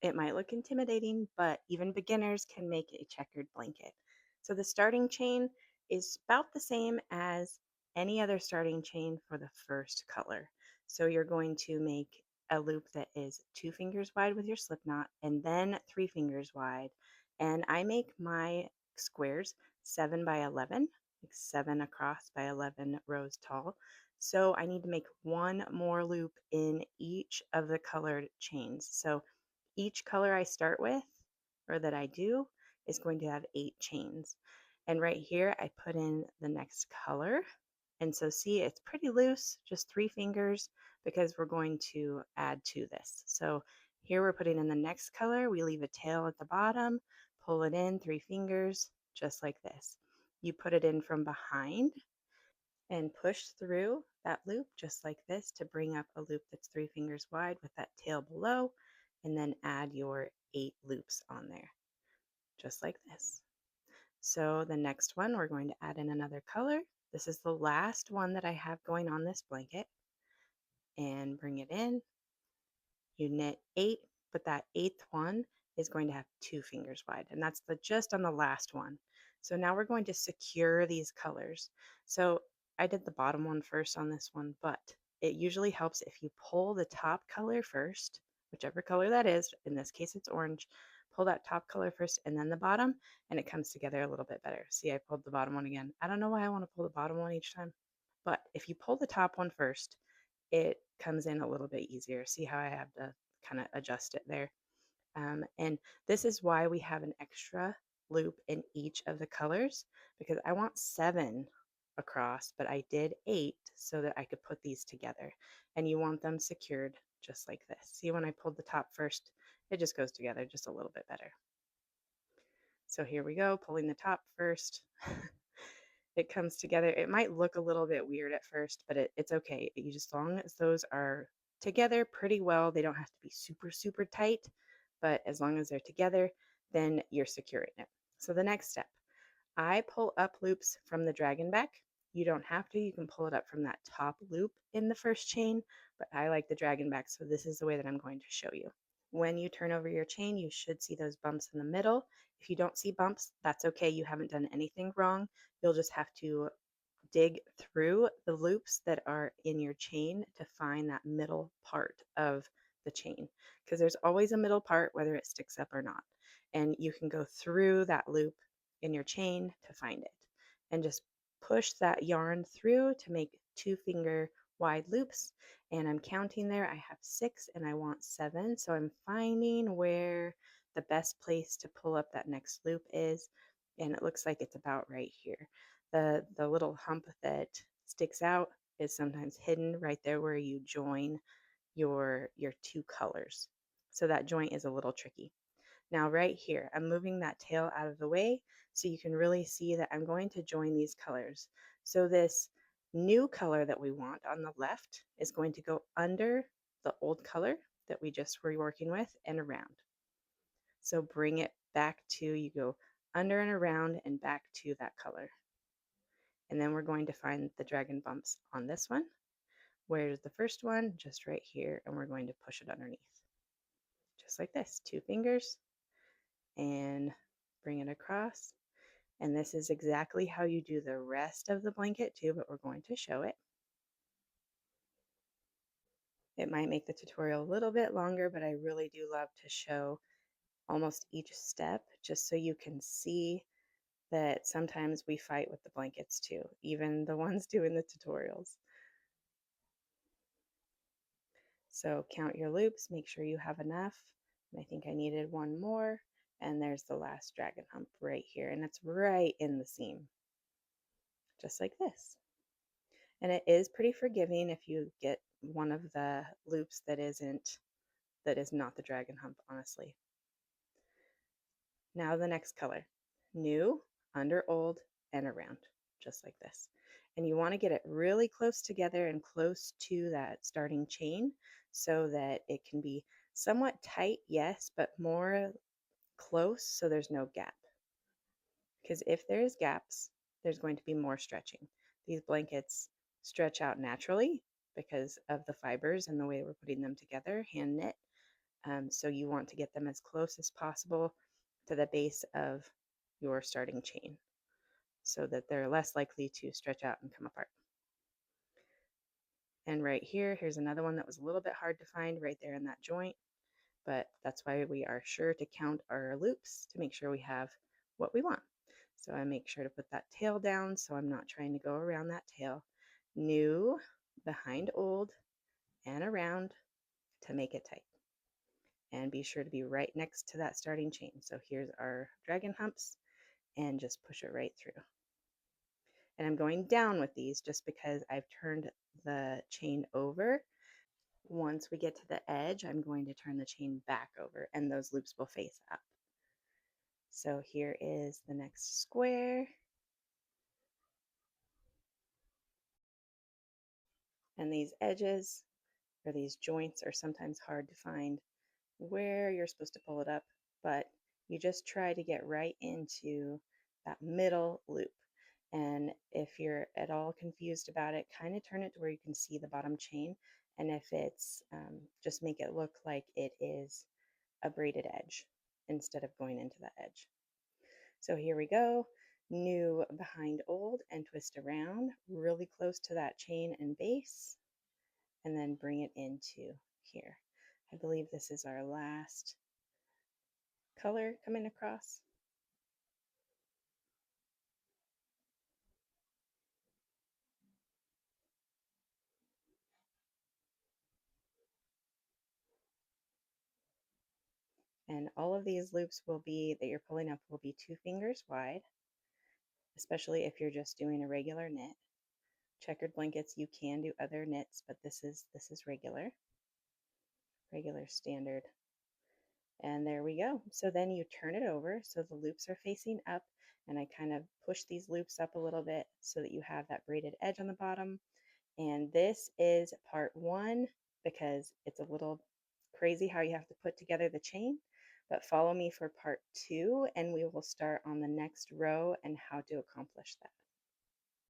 It might look intimidating, but even beginners can make a checkered blanket. So the starting chain is about the same as any other starting chain for the first color. So you're going to make a loop that is 2 fingers wide with your slip knot and then 3 fingers wide. And I make my squares 7 by 11, like 7 across by 11 rows tall. So I need to make one more loop in each of the colored chains. So each color I start with, or that I do, is going to have 8 chains. And right here, I put in the next color. And so see, it's pretty loose, just 3 fingers, because we're going to add to this. So here we're putting in the next color. We leave a tail at the bottom, pull it in 3 fingers, just like this. You put it in from behind and push through that loop just like this to bring up a loop that's 3 fingers wide with that tail below, and then add your 8 loops on there, just like this. So the next one, we're going to add in another color. This is the last one that I have going on this blanket, and bring it in. You knit 8, but that eighth one is going to have 2 fingers wide, and that's the just on the last one. So now we're going to secure these colors. So I did the bottom one first on this one, but it usually helps if you pull the top color first, whichever color that is. In this case, it's orange. Pull that top color first and then the bottom, and it comes together a little bit better. See, I pulled the bottom one again. I don't know why I want to pull the bottom one each time, but if you pull the top one first, it comes in a little bit easier. See how I have to kind of adjust it there. And this is why we have an extra loop in each of the colors, because I want 7 across, but I did 8 so that I could put these together. And you want them secured just like this. See, when I pulled the top first, it just goes together just a little bit better. So here we go, pulling the top first. It comes together. It might look a little bit weird at first, but it's okay. You just, as long as those are together pretty well, they don't have to be super, super tight, but as long as they're together, then you're securing it. So the next step, I pull up loops from the dragon back. You don't have to, you can pull it up from that top loop in the first chain, but I like the dragon back, so this is the way that I'm going to show you. When you turn over your chain, you should see those bumps in the middle. If you don't see bumps, that's okay. You haven't done anything wrong. You'll just have to dig through the loops that are in your chain to find that middle part of the chain, because there's always a middle part whether it sticks up or not, and you can go through that loop in your chain to find it and just push that yarn through to make 2 finger wide loops. And I'm counting there, I have 6 and I want 7, so I'm finding where the best place to pull up that next loop is, and it looks like it's about right here. The little hump that sticks out is sometimes hidden right there where you join your 2 colors. So that joint is a little tricky. Now right here, I'm moving that tail out of the way so you can really see that I'm going to join these colors. So this new color that we want on the left is going to go under the old color that we just were working with and around. So bring it back to, you go under and around and back to that color. And then we're going to find the dragon bumps on this one. Where's the first one? Just right here, and we're going to push it underneath. Just like this, 2 fingers, and bring it across. And this is exactly how you do the rest of the blanket too, but we're going to show it. It might make the tutorial a little bit longer, but I really do love to show almost each step just so you can see that sometimes we fight with the blankets too, even the ones doing the tutorials. So count your loops, make sure you have enough. And I think I needed one more. And there's the last dragon hump right here. And it's right in the seam, just like this. And it is pretty forgiving if you get one of the loops that is not the dragon hump, honestly. Now the next color, new, under old, and around, just like this. And you want to get it really close together and close to that starting chain so that it can be somewhat tight, yes, but more close so there's no gap. Because if there's gaps, there's going to be more stretching. These blankets stretch out naturally because of the fibers and the way we're putting them together, hand knit. So you want to get them as close as possible to the base of your starting chain so that they're less likely to stretch out and come apart. And right here, here's another one that was a little bit hard to find right there in that joint, but that's why we are sure to count our loops to make sure we have what we want. So I make sure to put that tail down so I'm not trying to go around that tail. New, behind old, and around to make it tight. And be sure to be right next to that starting chain. So here's our dragon humps, and just push it right through. And I'm going down with these just because I've turned the chain over. Once we get to the edge, I'm going to turn the chain back over and those loops will face up. So here is the next square. And these edges or these joints are sometimes hard to find where you're supposed to pull it up, but you just try to get right into that middle loop. And if you're at all confused about it, kind of turn it to where you can see the bottom chain. And if it's, just make it look like it is a braided edge instead of going into the edge. So here we go. New behind old and twist around really close to that chain and base, and then bring it into here. I believe this is our last color coming across. And all of these loops will be that you're pulling up will be 2 fingers wide, especially if you're just doing a regular knit. Checkered blankets, you can do other knits, but this is regular standard. And there we go. So then you turn it over so the loops are facing up, and I kind of push these loops up a little bit so that you have that braided edge on the bottom. And this is part 1 because it's a little crazy how you have to put together the chain, but follow me for part 2 and we will start on the next row and how to accomplish that.